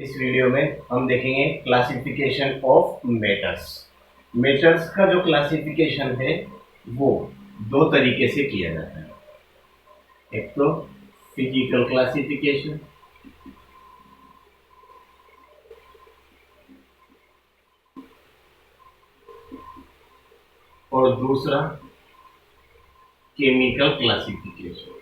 इस वीडियो में हम देखेंगे क्लासिफिकेशन ऑफ मेटर्स। मेटर्स का जो क्लासिफिकेशन है वो दो तरीके से किया जाता है। एक तो फिजिकल क्लासिफिकेशन और दूसरा केमिकल क्लासिफिकेशन।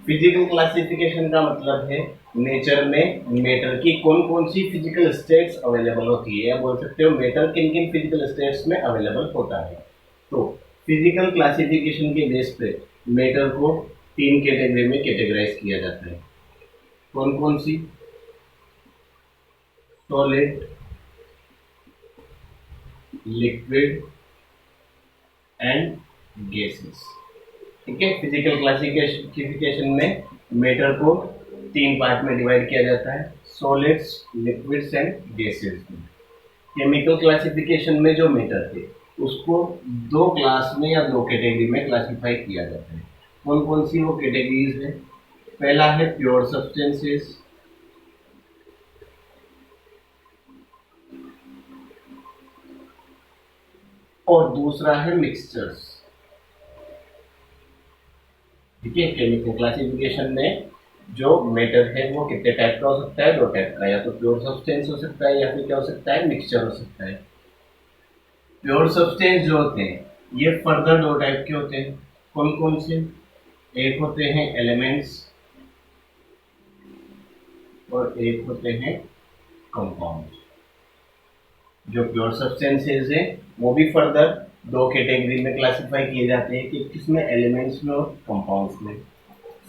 फिजिकल क्लासिफिकेशन का मतलब है नेचर में मैटर की कौन कौन सी फिजिकल स्टेट्स अवेलेबल होती है, या बोल सकते हो मैटर किन किन फिजिकल स्टेट्स में अवेलेबल होता है। तो फिजिकल क्लासिफिकेशन के बेस पे मैटर को तीन कैटेगरी में कैटेगराइज किया जाता है। कौन कौन सी? Solid, liquid and gases. ठीक है, फिजिकल क्लासिफिकेशन में मैटर को तीन पार्ट में डिवाइड किया जाता है, सॉलिड्स, लिक्विड्स एंड गैसेस में। केमिकल क्लासिफिकेशन में जो मैटर थे उसको दो क्लास में या दो कैटेगरी में क्लासिफाई किया जाता है। कौन कौन सी वो कैटेगरीज है? पहला है प्योर सब्सटेंसेस, और दूसरा है मिक्सचर्स। ठीक है, केमिकल क्लासिफिकेशन में जो मैटर है वो कितने टाइप का हो सकता है? दो टाइप का, या तो प्योर सब्सटेंस हो सकता है या फिर क्या हो सकता है? मिक्सचर हो सकता है। प्योर सब्सटेंस जो होते हैं ये फर्दर दो टाइप के होते हैं। कौन कौन से? एक होते हैं एलिमेंट्स और एक होते हैं कंपाउंड। जो प्योर सब्सटेंसेस है वो भी फर्दर दो कैटेगरी में क्लासिफाई किए जाते हैं, कि किसमें? एलिमेंट्स में और कंपाउंड्स में।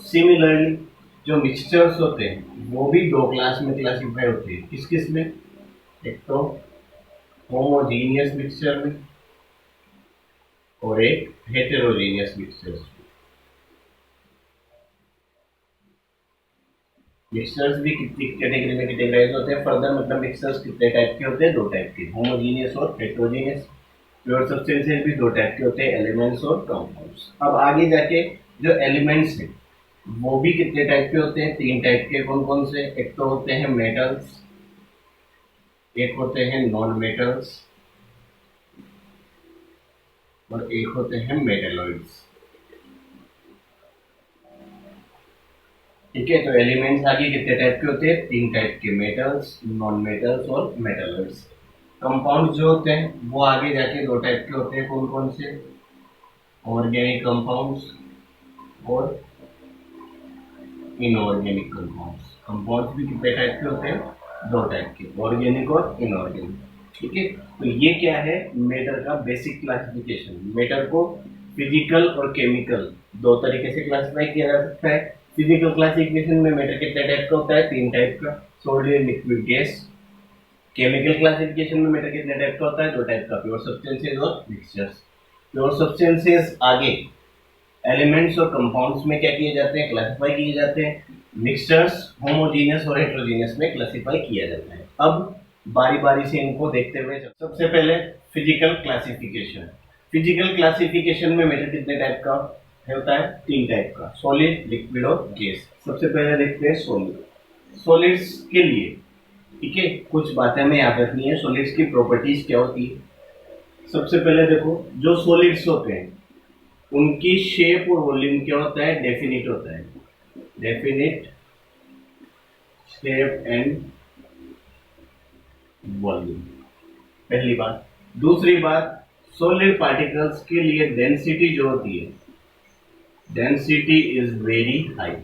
सिमिलरली जो मिक्सचर्स होते हैं वो भी दो क्लास में क्लासिफाई होते हैं। किस किस में? एक तो होमोजीनियस मिक्सचर में और एक हेटेरोजीनियस मिक्सचर्स में। मिक्सचर्स भी कितनी कैटेगरी में कैटेगराइज होते हैं फर्दर, मतलब मिक्सचर्स कितने टाइप के होते हैं? दो टाइप के, होमोजीनियस और हेटेरोजीनियस। प्योर सब्सटेंसेस भी दो टाइप के होते हैं, एलिमेंट्स और कंपाउंड्स। अब आगे जाके जो एलिमेंट्स हैं वो भी कितने टाइप के होते हैं? तीन टाइप के। कौन कौन से? एक तो होते हैं मेटल्स, एक होते हैं नॉन मेटल्स और एक होते हैं मेटेलॉइड्स। ठीक है, तो एलिमेंट्स आगे कितने टाइप के होते हैं? तीन टाइप के, मेटल्स, नॉन मेटल्स और मेटेलॉइड्स। कंपाउंड जो होते हैं वो आगे जाके दो टाइप के होते हैं। कौन कौन से? ऑर्गेनिक कंपाउंड्स और इनऑर्गेनिक कंपाउंड्स। कंपाउंड्स भी कितने टाइप के होते हैं? दो टाइप के, ऑर्गेनिक और इनऑर्गेनिक। ठीक है, तो ये क्या है? मैटर का बेसिक क्लासिफिकेशन। मैटर को फिजिकल और केमिकल दो तरीके से क्लासिफाई किया जा सकता है। फिजिकल क्लासिफिकेशन में मैटर कितने टाइप का होता है? तीन टाइप का, solid, liquid, gas. Chemical classification में मैटर कितने टाइप का होता है? दो टाइप का, प्योर सब्सटेंसेस और मिक्सचर्स। प्योर सब्सटेंसेस आगे एलिमेंट्स और कंपाउंड्स में क्या किए जाते हैं? क्लासिफाई किए जाते हैं। मिक्सचर्स होमोजीनियस और हेटेरोजीनियस में क्लासिफाई किया जाता है। अब बारी बारी से इनको देखते हुए सबसे पहले फिजिकल क्लासिफिकेशन। फिजिकल क्लासिफिकेशन में मैटर कितने टाइप का होता है? तीन टाइप का, सॉलिड, लिक्विड और गैस। सबसे पहले देखते हैं सॉलिड। सॉलिड्स के लिए, ठीक है, कुछ बातें हमें याद रखनी है। सॉलिड्स की प्रॉपर्टीज क्या होती है? सबसे पहले देखो, जो सॉलिड्स होते हैं उनकी शेप और वॉल्यूम क्या होता है? डेफिनिट होता है। डेफिनिट शेप एंड वॉल्यूम, पहली बात। दूसरी बात, सॉलिड पार्टिकल्स के लिए डेंसिटी जो होती है, density is very high.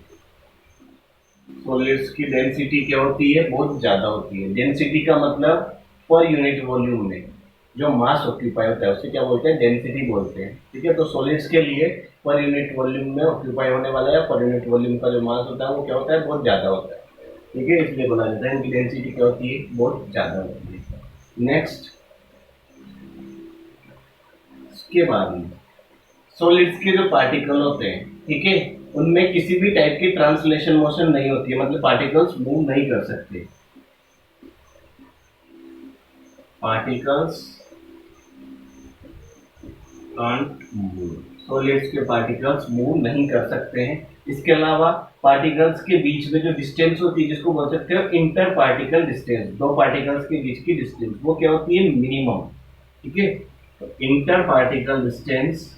Solids की डेंसिटी क्या होती है? बहुत ज्यादा होती है। डेंसिटी का मतलब पर यूनिट वॉल्यूम में जो मास ऑक्यूपाई होता है उसे क्या बोलते हैं? डेंसिटी बोलते हैं। ठीक है, तो सॉलिड्स के लिए पर यूनिट वॉल्यूम में ऑक्यूपाई होने वाला है, पर यूनिट वॉल्यूम का जो मास होता है वो क्या होता है? बहुत ज्यादा होता है। ठीक है, इसलिए बोला जाता है इनकी डेंसिटी क्या होती है? बहुत ज्यादा होती है। नेक्स्ट, इसके बाद में सॉलिड्स के जो पार्टिकल होते हैं, ठीक है, उनमें किसी भी टाइप की ट्रांसलेशन मोशन नहीं होती है, मतलब पार्टिकल्स मूव नहीं कर सकते। पार्टिकल्स कांट मूव, सॉलिड्स के पार्टिकल्स मूव नहीं कर सकते हैं। इसके अलावा पार्टिकल्स के बीच में जो डिस्टेंस होती है, जिसको बोल सकते हो इंटर पार्टिकल डिस्टेंस, दो पार्टिकल्स के बीच की डिस्टेंस, वो क्या होती है? मिनिमम। ठीक है, तो inter particle distance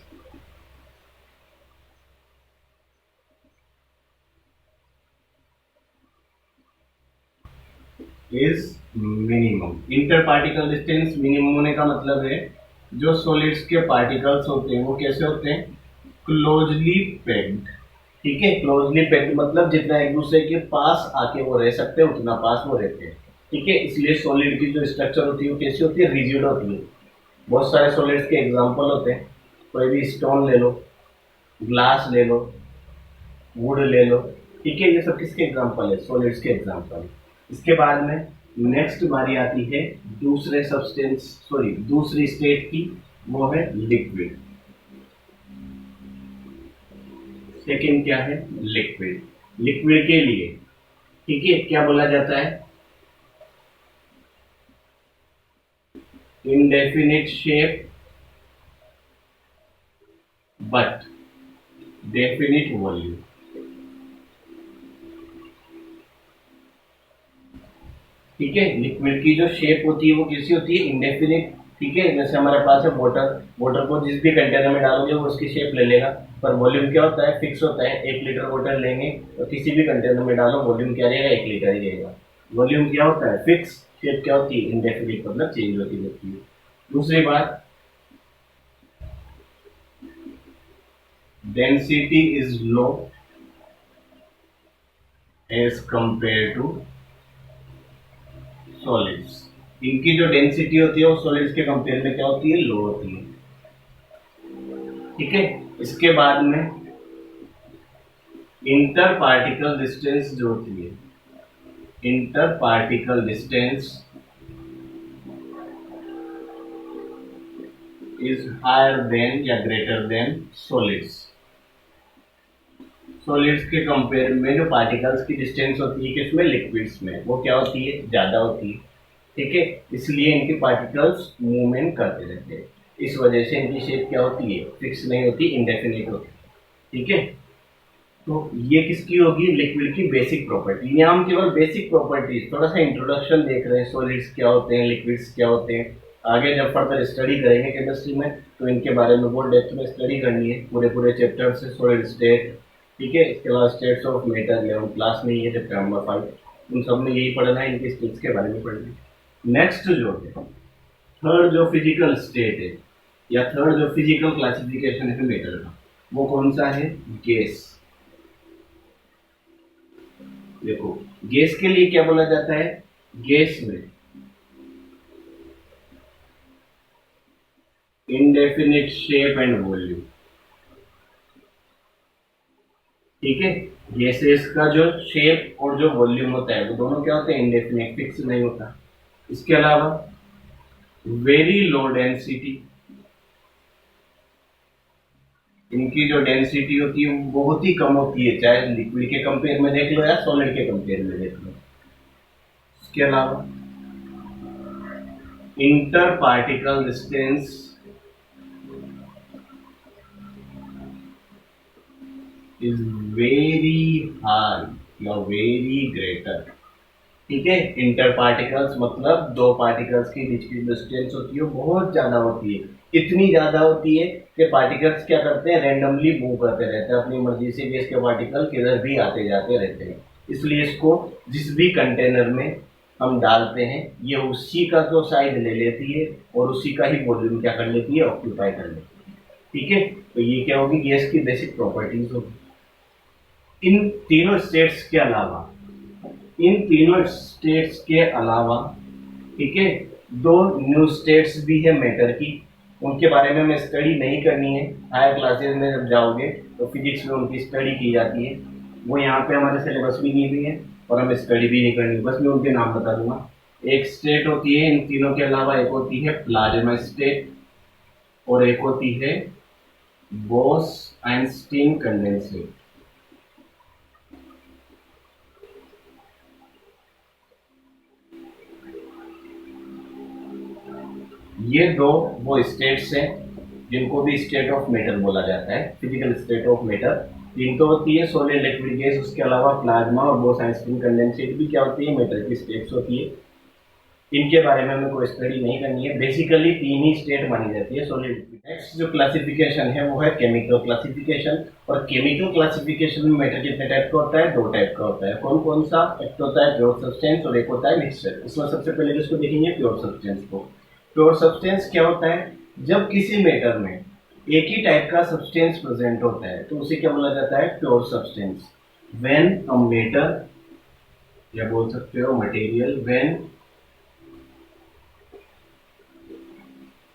is minimum. Inter particle distance minimum होने का मतलब है जो सॉलिड्स के पार्टिकल्स होते हैं वो कैसे होते हैं? Closely packed. ठीक है, क्लोजली पैक्ड मतलब जितना एक दूसरे के पास आके वो रह सकते हैं उतना पास वो रहते हैं। ठीक है, इसलिए सॉलिड की जो स्ट्रक्चर होती है वो कैसी होती है? रिजिड होती है। बहुत सारे सॉलिड्स के एग्जांपल होते हैं, कोई भी स्टोन ले लो, ग्लास ले लो, वुड ले लो। ठीक है, ये सब किसके एग्जांपल है? सॉलिड्स के एग्जांपल। इसके बाद में नेक्स्ट बारी आती है दूसरे सब्सटेंस, सॉरी दूसरी स्टेट की, वो है लिक्विड। सेकेंड क्या है? लिक्विड। लिक्विड के लिए ठीक है क्या बोला जाता है? indefinite shape but definite volume। ठीक है, लिक्विड की जो शेप होती है वो कैसी होती है? इंडेफिनिट। ठीक है, जैसे हमारे पास है वाटर, वाटर को जिस भी कंटेनर में डालोगे वो उसकी शेप ले लेगा, पर वॉल्यूम क्या होता है? फिक्स होता है। 1 लीटर वाटर लेंगे तो किसी भी कंटेनर में डालो, वॉल्यूम क्या रहेगा? 1 लीटर ही रहेगा। वॉल्यूम क्या होता है? फिक्स। शेप क्या होती है? इंडेफिनिट, मतलब चेंज होती रहती है। दूसरी बात, density is low as compare to solids. इनकी जो डेंसिटी होती है वो सॉलिड्स के कंपेयर में क्या होती है? लो होती है। ठीक है, इसके बाद में इंटर पार्टिकल डिस्टेंस जो होती है, inter particle distance is higher than या ग्रेटर देन सॉलिड्स। सॉलिड्स के कंपेयर में जो पार्टिकल्स की डिस्टेंस होती है किसमें? लिक्विड्स में, वो क्या होती है? ज्यादा होती है। ठीक है, इसलिए इनके पार्टिकल्स मूवमेंट करते रहते हैं। इस वजह से इनकी शेप क्या होती है? फिक्स नहीं होती, इंडेफिनिट होती है। ठीक है, तो ये किसकी होगी? लिक्विड की बेसिक प्रॉपर्टी। यहाँ हम केवल बेसिक प्रॉपर्टीज, थोड़ा सा इंट्रोडक्शन देख रहे हैं, सॉलिड्स क्या होते हैं, लिक्विड्स क्या होते हैं। आगे जब फर्दर स्टडी करेंगे केमिस्ट्री में तो इनके बारे में बहुत डेप्थ में स्टडी करनी है, पूरे पूरे चैप्टर से, सॉलिड स्टेट। ठीक है, इसके बाद स्टेट्स ऑफ मैटर 11 क्लास में, ये चैप्टर नंबर 5, उन सब में यही पढ़ना है, इनके स्टेट्स के बारे में पढ़ना है। नेक्स्ट जो है थर्ड जो फिजिकल स्टेट है या थर्ड जो फिजिकल क्लासिफिकेशन है मैटर का, वो कौन सा है? गैस। देखो, गैस के लिए क्या बोला जाता है? गैस में इंडेफिनिट शेप एंड वॉल्यूम। ठीक है, गैसेस का जो शेप और जो वॉल्यूम होता है वो दोनों क्या होते हैं? इंडेफिनिट, फिक्स नहीं होता। इसके अलावा वेरी लो डेंसिटी, इनकी जो डेंसिटी होती है वो बहुत ही कम होती है, चाहे लिक्विड के कंपेयर में देख लो या सॉलिड के कंपेयर में देख लो। इसके अलावा inter particle distance is very high या वेरी ग्रेटर। ठीक है, इंटर पार्टिकल्स मतलब दो पार्टिकल्स के बीच की डिस्टेंस होती है बहुत ज्यादा होती है, इतनी ज्यादा होती है कि पार्टिकल्स क्या करते हैं? रैंडमली मूव करते रहते हैं अपनी मर्जी से, गैस के पार्टिकल किधर भी आते जाते रहते हैं। इसलिए इसको जिस भी कंटेनर में हम डालते हैं ये उसी का तो साइज ले लेती है और उसी का ही वॉल्यूम क्या कर लेती है? ऑक्यूपाई कर लेती है। ठीक है, तो ये क्या होगी? गैस की बेसिक प्रॉपर्टीज होगी। इन तीनों स्टेट्स के अलावा, इन तीनों स्टेट्स के अलावा ठीक है, दो न्यू स्टेट्स भी है मैटर की, उनके बारे में हमें स्टडी नहीं करनी है। हायर क्लासेस में जब जाओगे तो फिजिक्स में उनकी स्टडी की जाती है, वो यहाँ पे हमारे सिलेबस में नहीं भी है और हमें स्टडी भी नहीं करनी, बस मैं उनके नाम बता दूंगा। एक स्टेट होती है इन तीनों के अलावा, एक होती है प्लाज्मा स्टेट और एक होती है बोस-आइंस्टीन कंडेंसेट। ये दो वो स्टेट्स हैं जिनको भी स्टेट ऑफ मैटर बोला जाता है, फिजिकल स्टेट ऑफ मैटर। तीन तो होती है, सॉलिड, लिक्विड, गैस, उसके अलावा प्लाज्मा और बोस आइंस्टीन कंडेंसेट भी क्या होती है, मैटर की स्टेट्स होती है। इनके बारे में हमें कोई स्टडी नहीं करनी है, बेसिकली तीन ही स्टेट मानी जाती है, सॉलिड, लिक्विड। नेक्स्ट जो क्लासिफिकेशन है वो है केमिकल क्लासिफिकेशन। और केमिकल क्लासिफिकेशन में मैटर कितने टाइप का होता है, दो टाइप का होता है। कौन कौन सा? एक तो होता है प्योर सब्सटेंस और एक होता है मिक्सचर। इसमें सबसे पहले जिसको देखेंगे प्योर सब्सटेंस को। प्योर सब्सटेंस क्या होता है? जब किसी मैटर में एक ही टाइप का सब्सटेंस प्रेजेंट होता है तो उसे क्या बोला जाता है, pure substance. When a matter, या बोल सकते हो material, when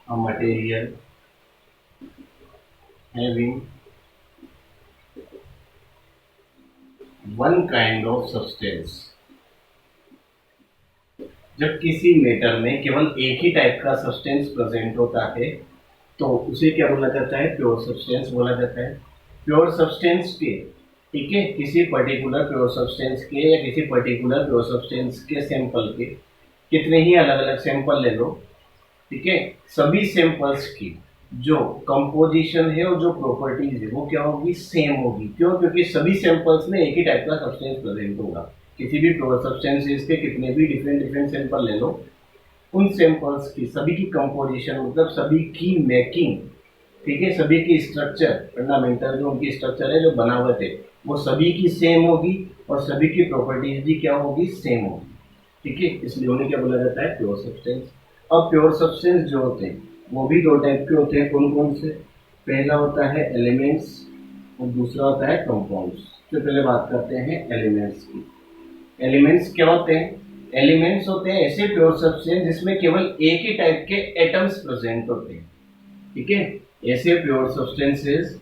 a material having one kind of substance, जब किसी मेटर में केवल एक ही टाइप का सब्सटेंस प्रेजेंट होता है तो उसे क्या बोला जाता है, प्योर सब्सटेंस बोला जाता है। प्योर सब्सटेंस के, ठीक है, किसी पर्टिकुलर प्योर सब्सटेंस के या किसी पर्टिकुलर प्योर सब्सटेंस के सैंपल के कितने ही अलग अलग सैंपल ले लो, ठीक है, सभी सैंपल्स की जो कंपोजिशन है और जो प्रॉपर्टीज है वो क्या होगी, सेम होगी। क्यों? क्योंकि सभी सैंपल्स में एक ही टाइप का सब्सटेंस प्रेजेंट होगा। किसी भी प्योर सब्सटेंसेस के कितने भी डिफरेंट डिफरेंट सैंपल ले लो, उन सैंपल्स की सभी की कंपोजिशन, मतलब सभी की मेकिंग, ठीक है, सभी की स्ट्रक्चर, फंडामेंटल जो उनकी स्ट्रक्चर है, जो बनावट है, वो सभी की सेम होगी और सभी की प्रॉपर्टीज भी क्या होगी, सेम होगी, ठीक है। इसलिए उन्हें क्या बोला जाता है, प्योर सब्सटेंस। अब प्योर सब्सटेंस जो होते हैं वो भी दो टाइप के होते हैं। कौन कौन से? पहला होता है एलिमेंट्स और दूसरा होता है कंपाउंड्स। तो पहले बात करते हैं एलिमेंट्स की। एलिमेंट्स क्या होते हैं? एलिमेंट्स होते हैं ऐसे प्योर सब्सटेंस जिसमें केवल एक ही टाइप के एटम्स प्रेजेंट होते हैं, ठीक है। ऐसे pure substances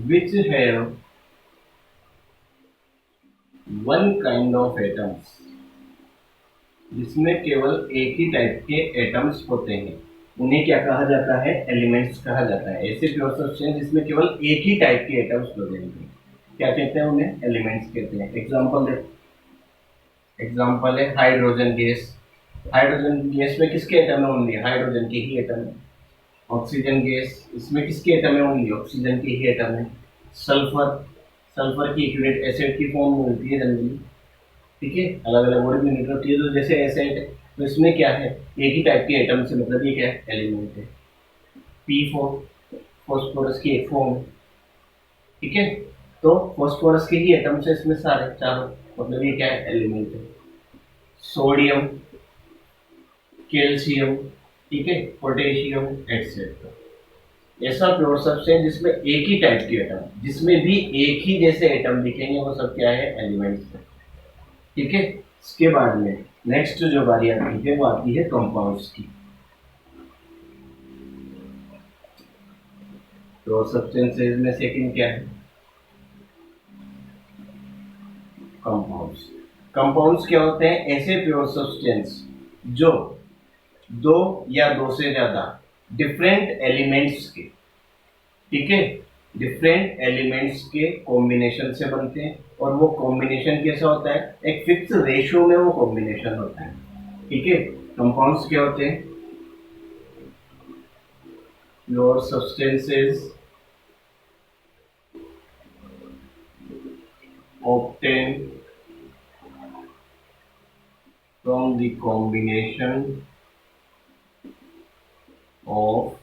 which have one kind of atoms, जिसमें केवल एक ही टाइप के एटम्स होते हैं, उन्हें क्या कहा जाता है, एलिमेंट्स कहा जाता है। ऐसे प्योर सब्सटेंस जिसमें केवल एक ही टाइप के एटम्स प्रेजेंट हैं, क्या कहते हैं, उन्हें एलिमेंट्स कहते हैं। एग्जाम्पल है हाइड्रोजन गैस। हाइड्रोजन गैस में किसके एटम है, ओनली हाइड्रोजन के ही एटम है। ऑक्सीजन गैस, इसमें किसके एटम है, ओनली ऑक्सीजन के ही एटम है। सल्फर की इक्विवेलेंट एसिड की फॉर्म में मिलती है जनरली, ठीक है, अलग अलग वर्ड में निकल होती है। तो जैसे एसिड, तो इसमें क्या है, एक ही टाइप के एटम से, मतलब ये क्या है, एलिमेंट है। P4 फॉस्फोरस की एक फॉर्म, ठीक है, तो फॉस्फोरस के ही एटम से इसमें सारे चारों, मतलब ये क्या है, एलिमेंट है। सोडियम, कैल्शियम, ठीक है, पोटेशियम एक्सेट्रा। ऐसा प्योर सब्सटेंस जिसमें एक ही टाइप के एटम, जिसमें भी एक ही जैसे एटम दिखेंगे, वो सब क्या है, एलिमेंट्स है, ठीक है। इसके बाद में नेक्स्ट जो बारी आती है वो आती है कंपाउंड्स की। प्योर सब्सटेंसेस में सेकंड क्या है, कंपाउंड्स। कंपाउंड्स क्या होते हैं, ऐसे प्योर सब्सटेंस जो दो या दो से ज्यादा डिफरेंट एलिमेंट्स के, ठीक है, डिफरेंट एलिमेंट्स के कॉम्बिनेशन से बनते हैं। और वो कॉम्बिनेशन कैसा होता है, एक फिक्स रेशियो में वो कॉम्बिनेशन होता है, ठीक है। कंपाउंड्स क्या होते हैं, pure substances obtained from the combination of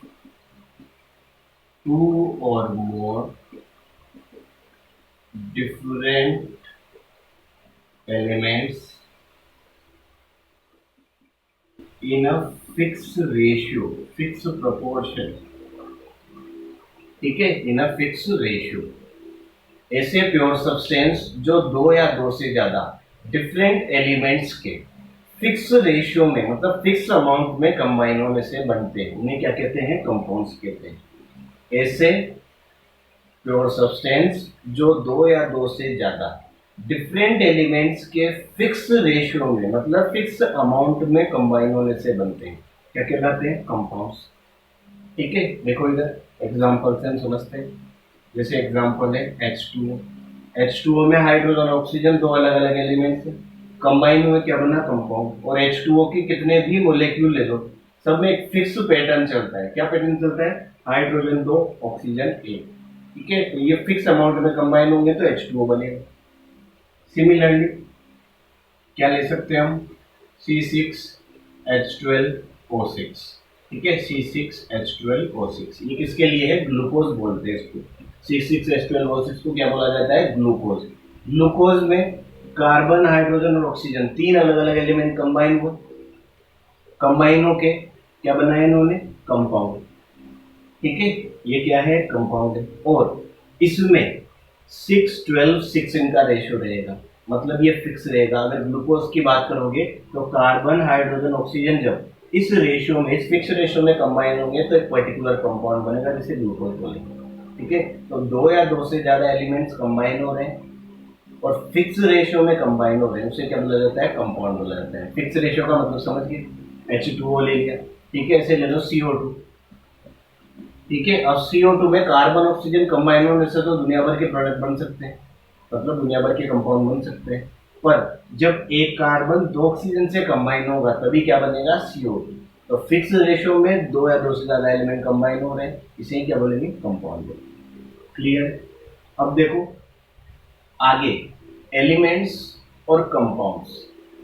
two or more different elements in a fixed ratio, fixed proportion, ठीक है, in a fixed ratio। ऐसे प्योर सब्सटेंस जो दो या दो से ज्यादा डिफरेंट एलिमेंट्स के फिक्स रेशियो में, मतलब फिक्स अमाउंट में कंबाइन होने से बनते हैं, उन्हें क्या कहते हैं, कंपाउंड्स कहते हैं। ऐसे प्योर सब्सटेंस जो दो या दो से ज्यादा डिफरेंट एलिमेंट्स के फिक्स रेशियो में, मतलब फिक्स अमाउंट में कंबाइन होने से बनते हैं, क्या कहलाते हैं, कंपाउंड्स, ठीक है। देखो इधर एग्जांपल से हम समझते हैं। जैसे एग्जांपल है H2O। H2O में हाइड्रोजन और ऑक्सीजन दो अलग अलग एलिमेंट्स हैं। कंबाइन हुए क्या बना, कंपाउंड। और H2O के कितने भी मोलेक्यूल ले लो, सब में एक फिक्स पैटर्न चलता है। क्या पैटर्न चलता है, हाइड्रोजन 2 ऑक्सीजन 1, ठीक है। तो ये फिक्स अमाउंट में कंबाइन होंगे तो H2O बनेगा। सिमिलरली क्या ले सकते हैं हम, C6H12O6, ठीक है, C6H12O6, ये किसके लिए है, ग्लूकोज बोलते हैं इसको। C6H12O6 को क्या बोला जाता है, ग्लूकोज। ग्लूकोज में कार्बन, हाइड्रोजन और ऑक्सीजन तीन अलग अलग एलिमेंट कंबाइन हुए, कंबाइन होके क्या बनाया इन्होंने, कंपाउंड, ठीक है। ये क्या है, कंपाउंड है। और इसमें 6-12-6 इनका रेशियो रहेगा, मतलब ये फिक्स रहेगा। अगर ग्लूकोज की बात करोगे तो कार्बन, हाइड्रोजन, ऑक्सीजन जब इस रेशियो में, इस फिक्स रेशियो में कंबाइन होंगे तो एक पर्टिकुलर कंपाउंड बनेगा जिसे ग्लूकोज बोलेंगे, ठीक है। तो दो या दो से ज्यादा एलिमेंट्स कंबाइन हो रहे हैं और फिक्स रेशियो में कंबाइन हो रहे हैं, उसे क्या बोला जाता है, कंपाउंड बोला जाता है। फिक्स रेशियो का मतलब समझिए, H2O ले लिया, ठीक है, ऐसे ले लो CO2, ठीक है। अब CO2 में कार्बन ऑक्सीजन कंबाइन होने से तो दुनिया भर के प्रोडक्ट बन सकते हैं, मतलब दुनिया भर के कंपाउंड बन सकते हैं। पर जब एक कार्बन दो ऑक्सीजन से कंबाइन होगा तभी क्या बनेगा, CO2। तो फिक्स रेशियो में दो या दो से ज्यादा एलिमेंट कंबाइन हो रहे हैं, इसे क्या बोलेंगे, कंपाउंड बोलेंगे। क्लियर। अब देखो आगे एलिमेंट्स और कंपाउंड्स,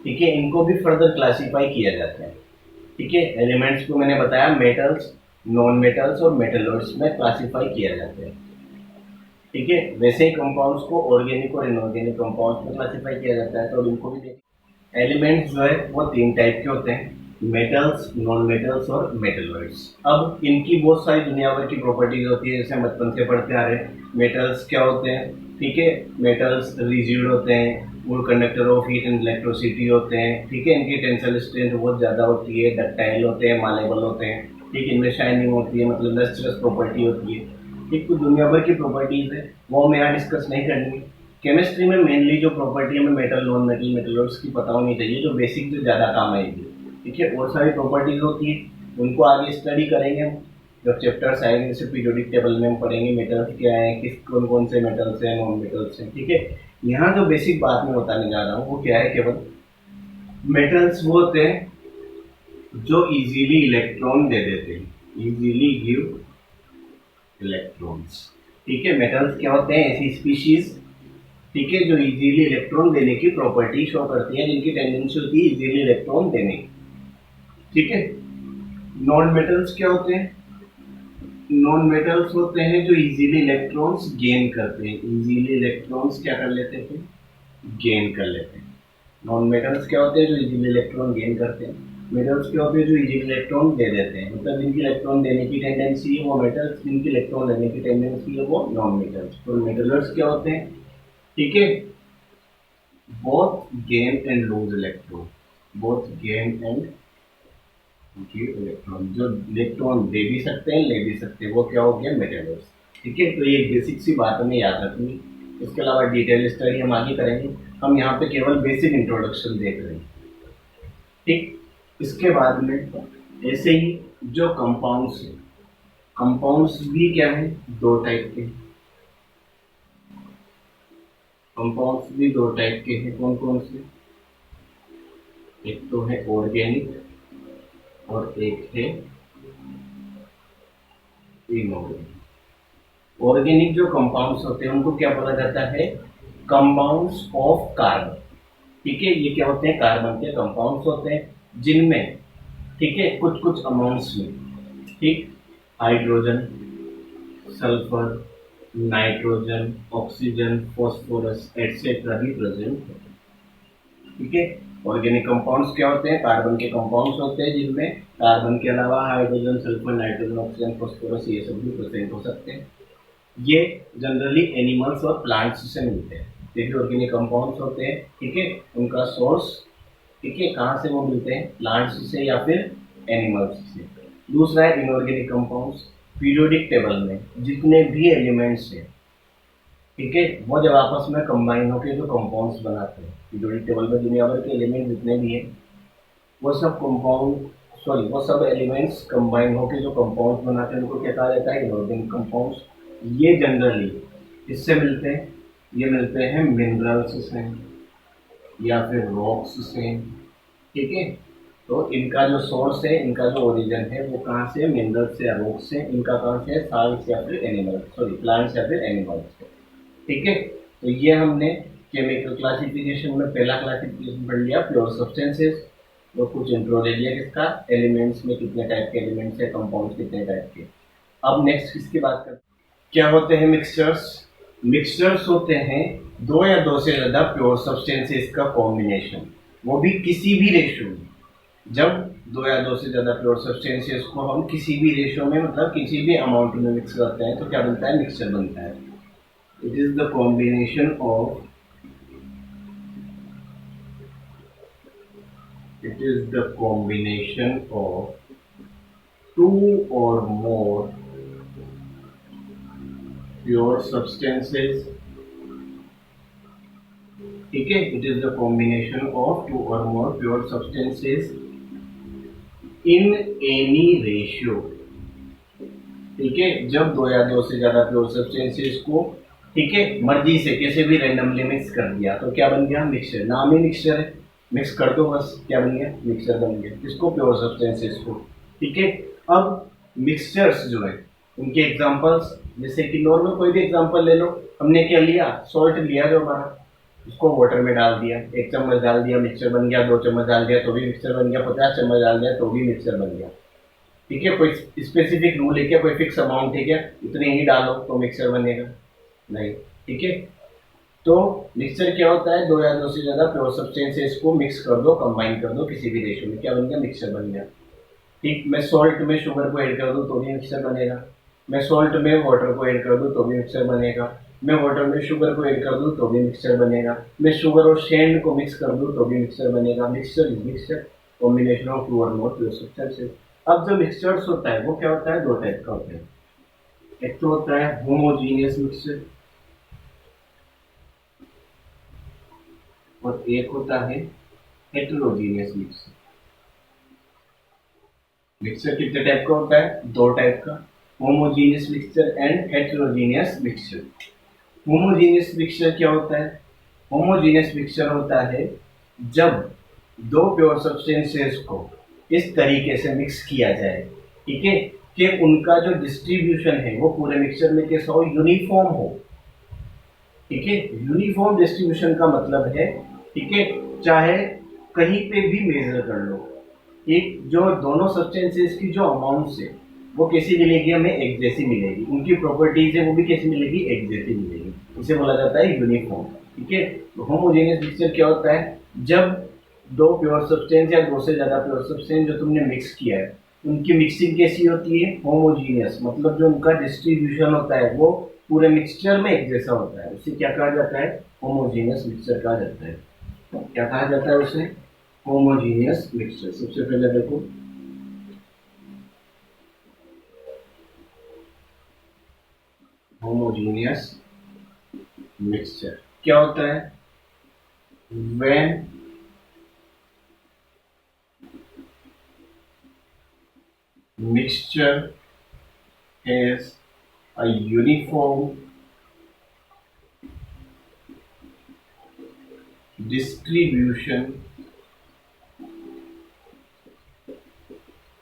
ठीक है, इनको भी फर्दर क्लासिफाई किया जाता है, ठीक है। एलिमेंट्स को मैंने बताया मेटल्स, नॉन मेटल्स और मेटलॉइड्स में क्लासिफाई किया जाता है, ठीक है। वैसे ही कंपाउंड्स को ऑर्गेनिक और इनऑर्गेनिक कंपाउंड्स में क्लासिफाई किया जाता है। तो इनको भी देखिए, एलिमेंट्स जो है वो तीन टाइप के होते हैं, मेटल्स, नॉन मेटल्स और मेटलॉइड्स। अब इनकी बहुत सारी दुनिया भर की प्रॉपर्टीज होती है, जैसे हम बचपन से पढ़ते आ रहे हैं। मेटल्स क्या होते हैं, ठीक है, मेटल्स रिजिड होते हैं, वो conductor of heat and electricity होते हैं, ठीक है। इनकी टेंसाइल स्ट्रेंथ बहुत ज़्यादा होती है, डक्टाइल होते हैं, मालेबल होते हैं, ठीक। इनमें शाइनिंग होती है, मतलब लस्ट्रस प्रॉपर्टी होती है, ठीक। तो दुनिया भर की प्रॉपर्टीज है, वो हमें यहाँ डिस्कस नहीं करनी है। केमिस्ट्री में मेनली जो प्रॉपर्टी हमें मेटल, नॉन मेटल, मेटलॉइड्स की पता होनी चाहिए, जो बेसिक, जो ज़्यादा काम आएगी, ठीक है। और सारी प्रॉपर्टीज होती है, उनको आगे स्टडी करेंगे हम जब चैप्टर्स आएंगे, जैसे पीरियोडिक टेबल में हम पढ़ेंगे मेटल्स क्या है, किस कौन कौन से मेटल्स हैं, नॉन मेटल्स हैं, ठीक है। यहाँ जो बेसिक बात मैं बताने जा रहा हूँ वो क्या है, केवल मेटल्स वो होते हैं जो इजीली इलेक्ट्रॉन दे देते हैं, इजीली गिव इलेक्ट्रॉन्स, ठीक है। मेटल्स क्या होते हैं, ऐसी स्पीशीज, ठीक है, जो इजीली इलेक्ट्रॉन देने की प्रॉपर्टी शो करती है, जिनकी टेंडेंसी होती है इजीली इलेक्ट्रॉन देने की, ठीक है। नॉन मेटल्स क्या होते हैं, नॉन मेटल्स होते हैं जो इजीली इलेक्ट्रॉन्स गेन करते हैं, इजीली इलेक्ट्रॉन्स क्या कर लेते हैं, गेन कर लेते हैं। नॉन मेटल्स क्या होते हैं, जो इजीली इलेक्ट्रॉन गेन करते हैं। मेटल्स क्या होते हैं, जो इजीली इलेक्ट्रॉन दे देते हैं, मतलब जिनकी इलेक्ट्रॉन देने की टेंडेंसी है वो मेटल्स, जिनकी इलेक्ट्रॉन लेने की टेंडेंसी है वो नॉन मेटल्स। तो मेटलर्स क्या होते हैं, ठीक है, both gain and loose electron, both gain and give electron, जो इलेक्ट्रॉन दे भी सकते हैं, ले भी सकते हैं, वो क्या हो गया, मेटलर्स, ठीक है। तो ये बेसिक सी बात हमें याद रखनी है, इसके अलावा डिटेल स्टडी हम आगे करेंगे। हम यहाँ पे केवल बेसिक इंट्रोडक्शन देख रहे हैं, ठीक। इसके बाद में ऐसे ही जो कंपाउंड्स हैं, कंपाउंड्स भी क्या है, दो टाइप के, कंपाउंड्स भी दो टाइप के हैं। कौन कौन से, एक तो है ऑर्गेनिक और एक है इनऑर्गेनिक। ऑर्गेनिक जो कंपाउंड्स होते हैं उनको क्या बोला जाता है, कंपाउंड्स ऑफ कार्बन, ठीक है। ये क्या होते हैं, कार्बन के कंपाउंड्स होते हैं, जिनमें, ठीक है, कुछ कुछ अमाउंट्स में, ठीक, hydrogen, sulphur, nitrogen, oxygen, phosphorus etcetera भी प्रेजेंट है, ठीक है। ऑर्गेनिक कंपाउंड्स क्या होते हैं, कार्बन के कंपाउंड्स होते हैं, जिनमें कार्बन के अलावा hydrogen, sulphur, nitrogen, oxygen, phosphorus ये सब भी प्रेजेंट हो सकते हैं। ये जनरली एनिमल्स और प्लांट्स से मिलते हैं, ये भी ऑर्गेनिक कंपाउंड्स होते हैं, ठीक है। उनका सोर्स, ठीक है, कहाँ से वो मिलते हैं, प्लांट्स से या फिर एनिमल्स से। दूसरा है इनऑर्गेनिक कंपाउंड्स। पीरियोडिक टेबल में जितने भी एलिमेंट्स हैं, ठीक है, वो जब आपस में कंबाइन होकर जो कंपाउंड्स बनाते हैं, पीरियोडिक टेबल में दुनिया भर के एलिमेंट जितने भी हैं वो सब कंपाउंड, सॉरी, वो सब एलिमेंट्स कंबाइन होकर जो कंपाउंड्स बनाते हैं उनको क्या कहा जाता है, इनऑर्गेनिक कंपाउंड्स। ये जनरली इससे मिलते हैं, ये मिलते हैं मिनरल्स से, या फिर रॉक्स से, ठीक है। तो इनका जो सोर्स है, इनका जो ओरिजिन है वो कहाँ से, मिनरल्स से या रॉक्स से। इनका कहाँ से, साल्ट्स या फिर एनिमल, सॉरी प्लांट्स या फिर एनिमल्स से, ठीक है। तो ये हमने केमिकल क्लासिफिकेशन में पहला क्लासिफिकेशन पढ़ लिया, प्योर सब्सटेंसेस। तो कुछ इंट्रो ले लिया किसका, एलिमेंट्स में कितने टाइप के एलिमेंट्स है, कंपाउंड्स कितने टाइप के। अब नेक्स्ट किसकी बात करते हैं, क्या होते हैं मिक्सचर्स। मिक्सचर्स होते हैं दो या दो से ज्यादा प्योर सब्सटेंसेस का कॉम्बिनेशन, वो भी किसी भी रेशियो में। जब दो या दो से ज्यादा प्योर सब्सटेंसेस को हम किसी भी रेशियो में, मतलब किसी भी अमाउंट में मिक्स करते हैं, तो क्या बनता है, मिक्सचर बनता है। It is the combination of, it is the combination of two or more pure substances, ठीक है। It is the combination of two और more pure substances in any ratio, ठीक है। जब दो या दो से ज्यादा प्योर सब्सटेंसेस को, ठीक है, मर्जी से कैसे भी रैंडमली मिक्स कर दिया तो क्या बन गया, मिक्सचर। नाम ही मिक्सचर है, मिक्स कर दो बस, क्या बन गया, मिक्सचर बन गया। किसको, प्योर सब्सटेंसेस को, ठीक है। अब मिक्सचर्स जो है उनके एग्जांपल्स, जैसे कि नॉर्मल कोई भी एग्जांपल ले लो। हमने क्या लिया, सॉल्ट लिया जो हमारा, उसको वाटर में डाल दिया, 1 चम्मच डाल दिया मिक्सचर बन गया, 2 चम्मच डाल दिया तो भी मिक्सचर बन गया, 50 चम्मच डाल दिया तो भी मिक्सचर बन गया, ठीक है। कोई स्पेसिफिक रूल है क्या, कोई फिक्स अमाउंट है क्या, इतने ही डालो तो मिक्सचर बनेगा, नहीं, ठीक है। तो मिक्सचर क्या होता है, दो या दो से ज्यादा प्योर सब्सटेंसेस को मिक्स कर दो, कंबाइन कर दो किसी भी रेशियो में, क्या बन गया, मिक्सचर बन गया, ठीक। मैं सॉल्ट में शुगर को ऐड कर दूं तो भी मिक्सचर बनेगा, मैं सॉल्ट में वाटर को ऐड कर दूं तो भी मिक्सचर बनेगा, मैं वाटर में शुगर को ऐड कर दूं तो भी मिक्सचर बनेगा, मैं शुगर और सैंड को मिक्स कर दूं तो भी मिक्सचर बनेगा। Mixture is mixture, combination of two और मोर प्योर सब्सटेंसेस। अब जो मिक्सचर्स होता है वो क्या होता है, दो टाइप का होता है। एक तो होता है होमोजीनियस मिक्सचर और एक होता है हेटेरोजीनियस मिक्सचर। मिक्सचर कितने टाइप का होता है, दो टाइप का, homogeneous mixture and heterogeneous mixture. Homogeneous mixture क्या होता है, होमोजीनियस मिक्सचर होता है जब दो प्योर सब्सटेंसेस को इस तरीके से मिक्स किया जाए, ठीक है, कि उनका जो डिस्ट्रीब्यूशन है वो पूरे मिक्सचर में कैसा हो, यूनिफॉर्म हो, ठीक है। यूनिफॉर्म डिस्ट्रीब्यूशन का मतलब है, ठीक है, चाहे कहीं पे भी मेजर कर लो, एक जो दोनों सब्सटेंसेस की जो अमाउंट है वो कैसी मिलेगी, हमें एक जैसी मिलेगी, उनकी प्रॉपर्टीज है वो भी कैसी मिलेगी, एक जैसी मिलेगी। इसे बोला जाता है यूनिफॉर्म, ठीक है। तो होमोजेनियस मिक्सचर क्या होता है, जब दो प्योर सब्सटेंस या दो से ज्यादा प्योर सब्सटेंस जो तुमने मिक्स किया है उनकी मिक्सिंग कैसी होती है, होमोजीनियस, मतलब जो उनका डिस्ट्रीब्यूशन होता है वो पूरे मिक्सचर में एक जैसा होता है, उसे क्या कहा जाता है, होमोजीनियस मिक्सचर कहा जाता है। क्या कहा जाता है उसे, होमोजीनियस मिक्सचर। सबसे पहले देखो, होमोजीनियस मिक्सचर क्या होता है, when mixture has a uniform distribution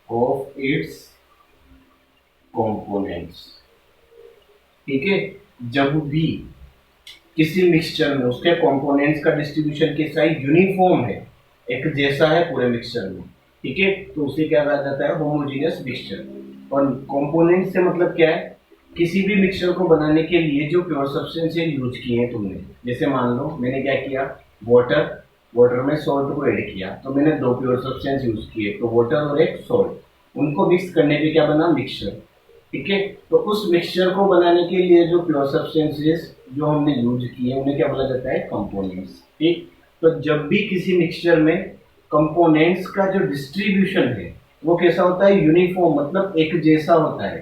of its components, ठीक है। जब भी किसी मिक्सचर में उसके कंपोनेंट्स का डिस्ट्रीब्यूशन कैसा है, यूनिफॉर्म है, एक जैसा है पूरे मिक्सचर में, ठीक है, तो उसे क्या कहा जाता है, होमोजीनियस मिक्सचर। और कंपोनेंट से मतलब क्या है, किसी भी मिक्सचर को बनाने के लिए जो प्योर सब्सटेंस यूज किए हैं तुमने, जैसे मान लो मैंने क्या किया, वाटर, वाटर में सॉल्ट को ऐड किया तो मैंने दो प्योर सब्सटेंस यूज किए, तो वाटर और एक सॉल्ट, उनको मिक्स करने पे क्या बना, मिक्सचर, ठीक है। तो उस मिक्सचर को बनाने के लिए जो प्योर सब्सटेंसेस जो हमने यूज किए उन्हें क्या बोला जाता है, कंपोनेंट्स, ठीक। तो जब भी किसी मिक्सचर में कंपोनेंट्स का जो डिस्ट्रीब्यूशन है वो कैसा होता है, यूनिफॉर्म, मतलब एक जैसा होता है,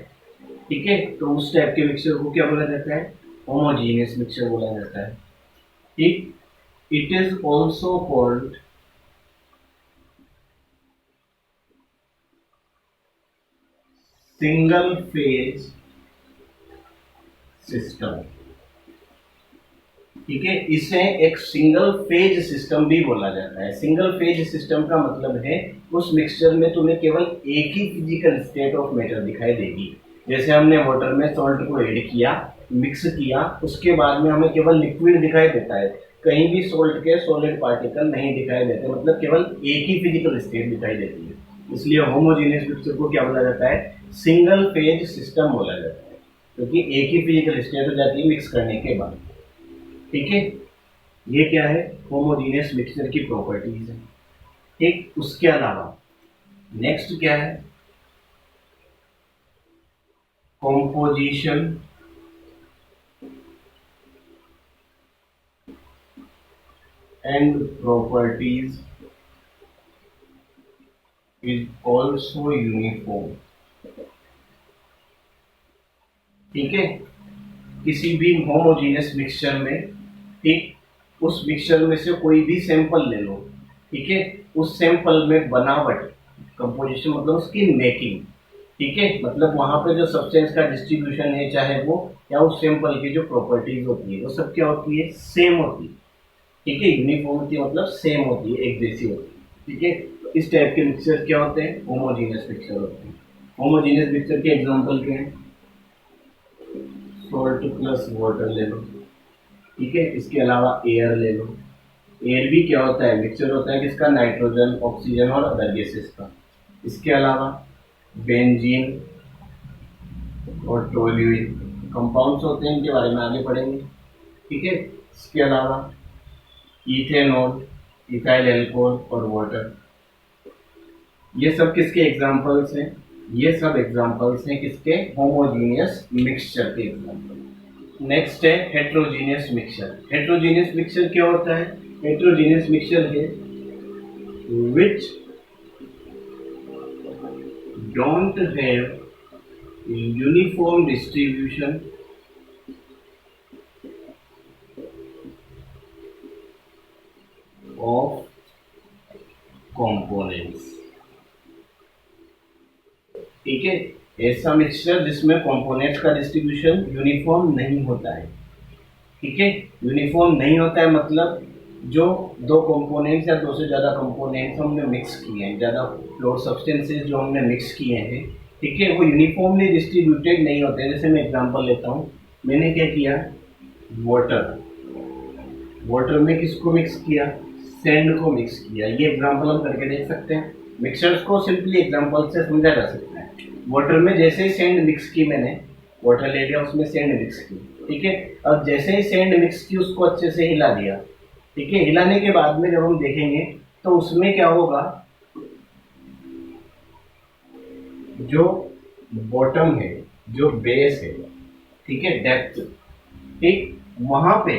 ठीक है, तो उस टाइप के मिक्सचर को क्या बोला जाता है, होमोजीनियस मिक्सचर बोला जाता है, ठीक। It is also called single phase system, ठीक है, इसे एक सिंगल फेज सिस्टम भी बोला जाता है। सिंगल फेज सिस्टम का मतलब है उस मिक्सचर में तुम्हें केवल एक ही फिजिकल स्टेट ऑफ मैटर दिखाई देगी। जैसे हमने वाटर में सॉल्ट को ऐड किया, मिक्स किया, उसके बाद में हमें केवल लिक्विड दिखाई देता है, कहीं भी सॉल्ट के सॉलिड पार्टिकल नहीं दिखाई देते, मतलब केवल एक ही फिजिकल स्टेट दिखाई देती है। इसलिए होमोजेनियस मिक्सचर को क्या बोला जाता है? सिंगल फेज सिस्टम बोला जाता है, क्योंकि एक ही फिजिकल स्टेट हो जाती है मिक्स करने के बाद। ठीक है, ये क्या है? होमोजेनियस मिक्सचर की प्रॉपर्टीज है। ठीक, उसके अलावा नेक्स्ट क्या है? Composition and properties is also uniform. ठीक है, किसी भी होमोजेनियस मिक्सचर में, ठीक, उस मिक्सचर में से कोई भी सैंपल ले लो, ठीक है, उस सैंपल में बनावट, कंपोजिशन मतलब उसकी मेकिंग, ठीक है, मतलब वहां पे जो सब्सटेंस का डिस्ट्रीब्यूशन है, चाहे वो या उस सैंपल की जो प्रॉपर्टीज होती है वो सब क्या होती है? सेम होती है। ठीक है, यूनिफॉर्मिटी मतलब सेम होती है, एक जैसी होती है। ठीक है, तो इस टाइप के मिक्सचर क्या होते हैं? होमोजेनियस मिक्सचर होते हैं। होमोजेनियस मिक्सचर के एग्जांपल क्या है? सॉल्ट प्लस वाटर ले लो, ठीक है, इसके अलावा एयर ले लो। एयर भी क्या होता है? मिक्सचर होता है किसका? नाइट्रोजन, ऑक्सीजन और अदर गैसेस का। इसके अलावा बेंजीन और टोल्यूइन कंपाउंड्स होते हैं, इनके बारे में आगे पढ़ेंगे। ठीक है, इसके अलावा इथेनॉल, इथाइल एल्कोहल और वाटर, ये सब किसके एग्जांपल्स हैं? ये सब एग्जांपल्स हैं किसके? होमोजेनियस मिक्सचर के एग्जांपल। नेक्स्ट है हेट्रोजीनियस मिक्सचर। हेट्रोजीनियस मिक्सचर क्या होता है? हेट्रोजीनियस मिक्सचर है which don't have a uniform distribution of components। ठीक है, ऐसा मिक्सचर जिसमें कंपोनेंट्स का डिस्ट्रीब्यूशन यूनिफॉर्म नहीं होता है। ठीक है, यूनिफॉर्म नहीं होता है मतलब जो दो कंपोनेंट्स या दो से ज़्यादा कंपोनेंट्स हमने मिक्स किए हैं, ज़्यादा फ्लोर सब्सटेंसेस जो हमने मिक्स किए हैं, ठीक है, वो यूनिफॉर्मली डिस्ट्रीब्यूटेड नहीं होते हैं। जैसे मैं एग्जांपल लेता हूँ, मैंने क्या किया? वाटर में किसको मिक्स किया? सैंड को मिक्स किया। ये एग्जांपल हम करके देख सकते हैं। मिक्सचर्स को सिंपली एग्जांपल से समझा जा सकता है। वाटर में जैसे ही सैंड मिक्स की, मैंने वाटर ले लिया, उसमें सैंड मिक्स की, ठीक है, अब जैसे ही सैंड मिक्स की उसको अच्छे से हिला दिया, ठीक है, हिलाने के बाद में जब हम देखेंगे तो उसमें क्या होगा? जो बॉटम है, जो बेस है, ठीक है, डेप्थ, ठीक, वहां पे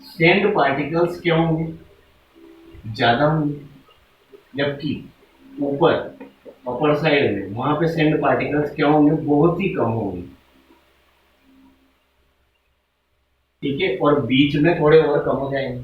सैंड पार्टिकल्स क्या होंगे? ज्यादा होंगे, जबकि ऊपर अपर साइड में वहां पे सैंड पार्टिकल्स क्या होंगे? बहुत ही कम होंगे। ठीक है, और बीच में थोड़े और कम हो जाएंगे।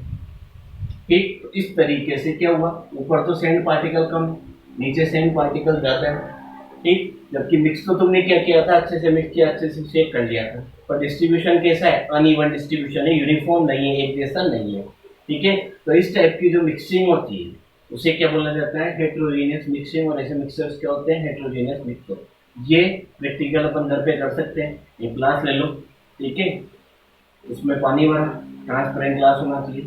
ठीक, तो इस तरीके से क्या हुआ? ऊपर तो सैंड पार्टिकल कम, नीचे सैंड पार्टिकल ज्यादा है। ठीक, जबकि मिक्स तो तुमने क्या किया था? अच्छे से मिक्स किया, अच्छे से शेक कर लिया था, पर डिस्ट्रीब्यूशन कैसा है? अनइवन डिस्ट्रीब्यूशन है, यूनिफॉर्म नहीं है, एक जैसा नहीं है। ठीक है, तो इस टाइप की जो मिक्सिंग होती है उसे क्या बोला जाता है? Heterogeneous mixing. और ऐसे मिक्सचर्स क्या होते हैं? Heterogeneous mixture. ये प्रैक्टिकल अपन घर पे कर सकते हैं। एक ग्लास ले लो, ठीक है, उसमें पानी भरा, ट्रांसपेरेंट ग्लास होना चाहिए,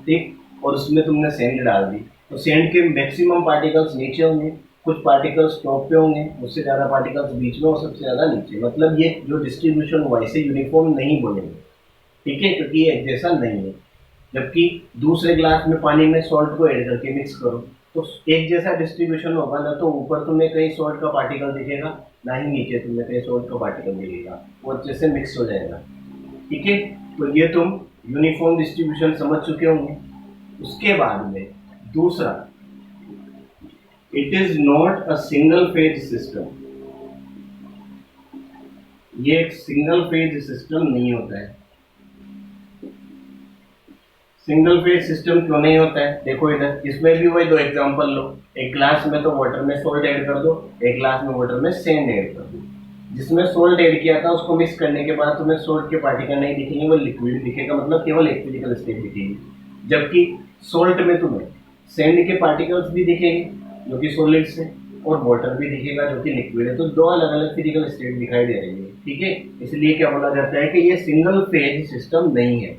ठीक, और उसमें तुमने सैंड डाल दी, तो सैंड के मैक्सिमम पार्टिकल्स नीचे होंगे, कुछ पार्टिकल्स टॉप पे होंगे, उससे ज़्यादा पार्टिकल्स बीच में और सबसे ज़्यादा नीचे। मतलब ये जो डिस्ट्रीब्यूशन हुआ इसे यूनिफॉर्म नहीं बोलेंगे, ठीक है, क्योंकि ये एक जैसा नहीं है। जबकि दूसरे ग्लास में पानी में सॉल्ट को ऐड करके मिक्स करो तो एक जैसा डिस्ट्रीब्यूशन होगा, ना तो ऊपर तुम्हें कहीं सॉल्ट का पार्टिकल दिखेगा, ना ही नीचे तुम्हें कहीं सॉल्ट का पार्टिकल दिखेगा, वो अच्छे से मिक्स हो जाएगा। ठीक है, तो ये तुम यूनिफॉर्म डिस्ट्रीब्यूशन समझ चुके होंगे। उसके बाद में दूसरा, it is not a single phase system. ये एक सिंगल फेज सिस्टम नहीं होता है। सिंगल फेज सिस्टम क्यों नहीं होता है? देखो इधर, इसमें भी वही दो एग्जांपल लो। एक ग्लास में तो वाटर में सॉल्ट ऐड कर दो, एक ग्लास में वाटर में सैंड ऐड कर दो। जिसमें सोल्ट ऐड किया था उसको मिक्स करने के बाद तुम्हें सोल्ट के पार्टिकल नहीं दिखेंगे, वो लिक्विड दिखेगा, मतलब केवल एक फिजिकल स्टेट दिखेगी। जबकि सोल्ट में तुम्हें सैंड के पार्टिकल्स भी दिखेंगे जो कि सॉलिड से, और वाटर भी दिखेगा जो कि लिक्विड है। तो दो अलग अलग फिजिकल स्टेट दिखाई दे रही है, ठीक है। इसलिए क्या बोला जाता है कि ये सिंगल फेज सिस्टम नहीं है,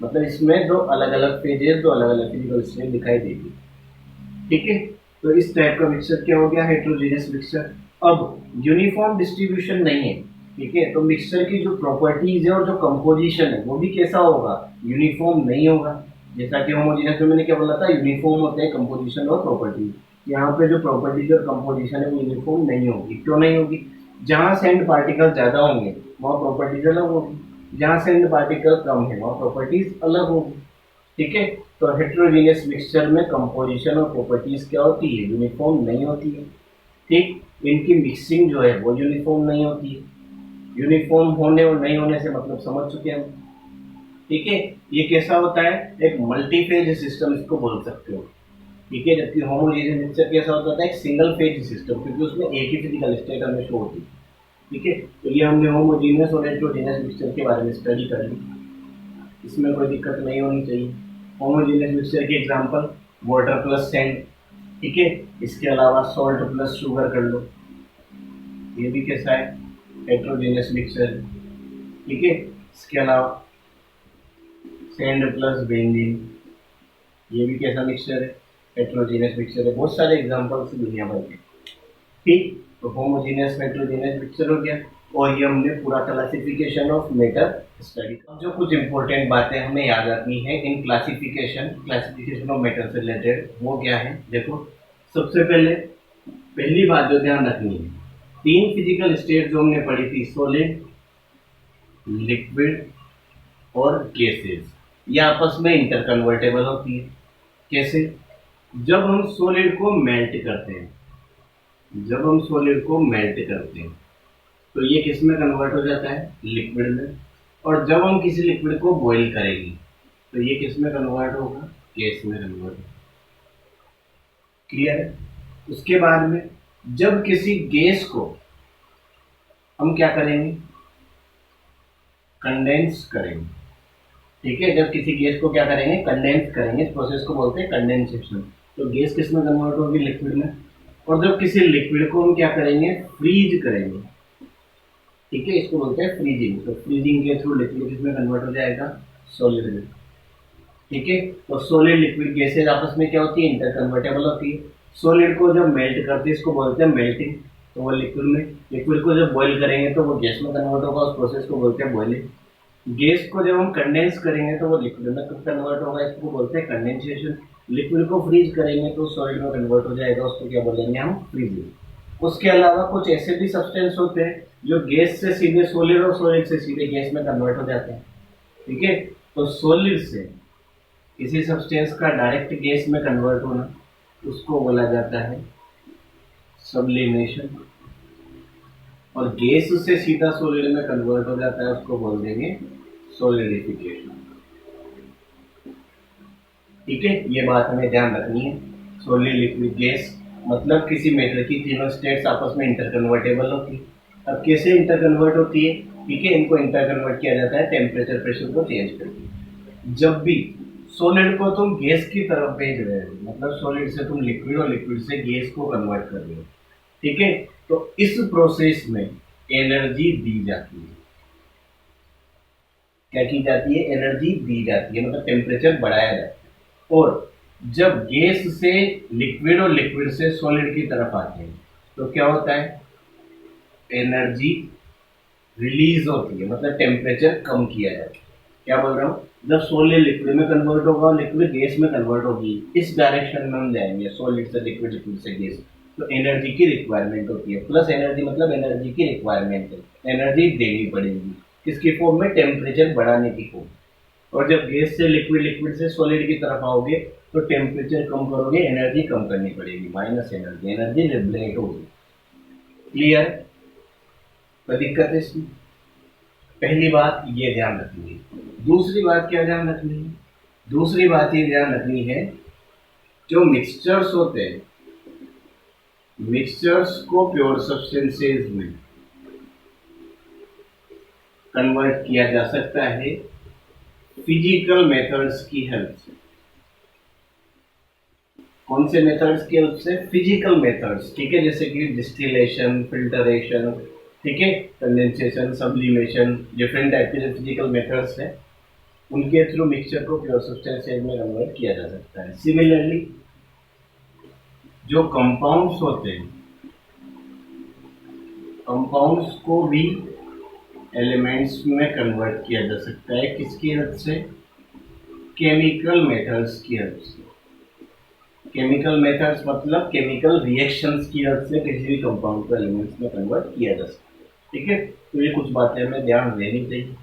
मतलब इसमें दो अलग अलग फेजेस, दो अलग अलग फिजिकल स्टेट दिखाई देगी, ठीक है। तो इस टाइप का मिक्सचर क्या हो गया, हेट्रोजीनियस मिक्सचर। अब यूनिफॉर्म डिस्ट्रीब्यूशन नहीं है, ठीक है, तो मिक्सचर की जो प्रॉपर्टीज है और जो कंपोजिशन है वो भी कैसा होगा, यूनिफॉर्म नहीं होगा। जैसा कि होमोजीनियस में मैंने क्या बोला था, यूनिफॉर्म होते हैं कंपोजिशन और प्रॉपर्टीज। यहाँ पे जो प्रॉपर्टीज और कंपोजिशन है वो यूनिफॉर्म नहीं होगी। क्यों नहीं होगी, जहाँ सैंड पार्टिकल ज्यादा होंगे वहाँ प्रॉपर्टीज अलग होगी, जहाँ सैंड पार्टिकल कम है वहाँ प्रॉपर्टीज अलग होगी, ठीक है। तो हेट्रोजीनियस मिक्सचर में कंपोजिशन और प्रॉपर्टीज क्या होती है, यूनिफॉर्म नहीं होती है, ठीक। इनकी मिक्सिंग जो है वो यूनिफॉर्म नहीं होती है। यूनिफॉर्म होने और नहीं होने से मतलब समझ चुके हैं हम, ठीक है। ये कैसा होता है, एक मल्टीफेज सिस्टम इसको बोल सकते हो, ठीक है। जबकि होमोजीनियस मिक्सचर कैसा होता था, एक सिंगल फेज सिस्टम, क्योंकि उसमें एक ही फिजिकल स्टेट हमें शो होती है, ठीक है। तो ये हमने होमोजीनियस और हेट्रोजीनियस मिक्सचर के बारे में स्टडी कर ली, इसमें कोई दिक्कत नहीं होनी चाहिए। होमोजीनियस मिक्सचर के एग्जांपल वाटर प्लस सैंड, ठीक है। इसके अलावा सॉल्ट प्लस शुगर कर लो, ये भी कैसा है, हेट्रोजीनियस मिक्सचर, ठीक है। इसके अलावा सैंड प्लस बेंजीन, ये भी कैसा मिक्सचर है, हेट्रोजीनियस मिक्सचर है। बहुत सारे एग्जांपल्स दुनिया भर के, ठीक। तो होमोजीनियस हेट्रोजीनियस मिक्सचर हो गया, और ये हमने पूरा क्लासिफिकेशन ऑफ मैटर स्टडी। अब जो कुछ इंपॉर्टेंट बातें हमें याद रखनी है इन क्लासिफिकेशन ऑफ मैटर से रिलेटेड, वो क्या है, देखो। सबसे पहली बात जो ध्यान रखनी है, तीन फिजिकल स्टेट जो हमने पढ़ी थी, सॉलिड, लिक्विड और गैसेस, ये आपस में इंटरकन्वर्टेबल होती है। कैसे, जब हम सॉलिड को मेल्ट करते हैं, जब हम सॉलिड को मेल्ट करते हैं तो ये किस में कन्वर्ट हो जाता है, लिक्विड में। और जब हम किसी लिक्विड को बॉईल करेंगे तो ये किस में कन्वर्ट होगा, गैस में कन्वर्ट होगा, क्लियर है। उसके बाद में जब किसी गैस को हम क्या करेंगे, कंडेंस करेंगे, ठीक है। जब किसी गैस को क्या करेंगे, कंडेंस करेंगे, इस प्रोसेस को बोलते हैं कंडेंसेशन। तो गैस किस में कन्वर्ट होगी, लिक्विड में। और जब किसी लिक्विड को हम क्या करेंगे, फ्रीज करेंगे, ठीक है, इसको बोलते हैं फ्रीजिंग। तो फ्रीजिंग के थ्रू लिक्विड किसमें कन्वर्ट हो जाएगा, सॉलिड में, ठीक है। तो सॉलिड लिक्विड गैसेज आपस में क्या होती है, इंटरकन्वर्टेबल होती है। सॉलिड को जब मेल्ट करते हैं इसको बोलते हैं मेल्टिंग, तो वो लिक्विड में। लिक्विड को जब बॉईल करेंगे तो वो गैस में कन्वर्ट होगा, उस प्रोसेस को बोलते हैं बॉइलिंग। गैस को जब हम कंडेंस करेंगे तो वो लिक्विड में कन्वर्ट होगा, इसको बोलते हैं कंडेंसेशन। लिक्विड को फ्रीज करेंगे तो सॉलिड में कन्वर्ट हो जाएगा, उसको क्या बोलेंगे हम, फ्रीजिंग। उसके अलावा कुछ ऐसे भी सब्सटेंस होते हैं जो गैस से सीधे सॉलिड और सॉलिड से सीधे गैस में कन्वर्ट हो जाते हैं, ठीक है। तो सॉलिड से किसी सब्सटेंस का डायरेक्ट गैस में कन्वर्ट होना उसको बोला जाता है सब्लिमेशन, और गैस से सीधा सॉलिड में कन्वर्ट हो जाता है उसको बोल देंगे सॉलिडिफिकेशन, ठीक है। ये बात हमें ध्यान रखनी है। सॉलिड, लिक्विड, गैस, मतलब किसी मैटर की तीनों स्टेट्स आपस में इंटरकन्वर्टेबल होती है। अब कैसे इंटरकन्वर्ट होती है, ठीक है, इनको इंटरकन्वर्ट किया जाता है टेम्परेचर प्रेशर को चेंज करके। जब भी सॉलिड को तुम गैस की तरफ भेज रहे हो, मतलब सॉलिड से तुम लिक्विड और लिक्विड से गैस को कन्वर्ट कर रहे हो, ठीक है, तो इस प्रोसेस में एनर्जी दी जाती है। क्या की जाती है, एनर्जी दी जाती है, मतलब टेम्परेचर बढ़ाया जाता है। और जब गैस से लिक्विड और लिक्विड से सॉलिड की तरफ आते हैं तो क्या होता है, एनर्जी रिलीज होती है, मतलब टेम्परेचर कम किया जाता है। क्या बोल रहा हूँ, जब सॉलिड लिक्विड में कन्वर्ट होगा और लिक्विड गैस में कन्वर्ट होगी, इस डायरेक्शन में हम जाएंगे, सॉलिड से लिक्विड, लिक्विड से गैस, तो एनर्जी की रिक्वायरमेंट होती है। प्लस एनर्जी मतलब एनर्जी की रिक्वायरमेंट है, एनर्जी देनी पड़ेगी, किसकी फॉर्म में, टेम्परेचर बढ़ाने की फॉर्म। और जब गैस से लिक्विड, लिक्विड से सॉलिड की तरफ आओगे तो टेम्परेचर कम करोगे, एनर्जी कम करनी पड़ेगी, माइनस एनर्जी, एनर्जी लिबरेट होगी, क्लियर। कोई दिक्कत है इसमें, पहली बात ये ध्यान रखनी है। दूसरी बात क्या ध्यान रखनी है, दूसरी बात ये ध्यान रखनी है, जो मिक्सचर्स होते हैं, मिक्सचर्स को प्योर सब्सटेंसेज में कन्वर्ट किया जा सकता है फिजिकल मेथड्स की हेल्प से। कौन से मेथड्स की हेल्प से? फिजिकल मेथड्स, ठीक है, जैसे कि डिस्टिलेशन, फिल्टरेशन, ठीक है, कंडेंसेशन, सब्लिमेशन, डिफरेंट टाइप के जो फिजिकल मेथड्स हैं उनके थ्रू मिक्सचर को प्योर सब्सटेंस में कन्वर्ट किया जा सकता है। सिमिलरली जो कंपाउंड्स होते हैं, कंपाउंड्स को भी एलिमेंट्स में कन्वर्ट किया जा सकता है। किसकी हेल्प से? केमिकल मेथड्स की हेल्प से। केमिकल मेथड्स मतलब केमिकल रिएक्शंस की हेल्प से किसी भी कंपाउंड को एलिमेंट्स में कन्वर्ट किया जा सकता है, ठीक है। तो ये कुछ बातें हमें ध्यान देनी चाहिए।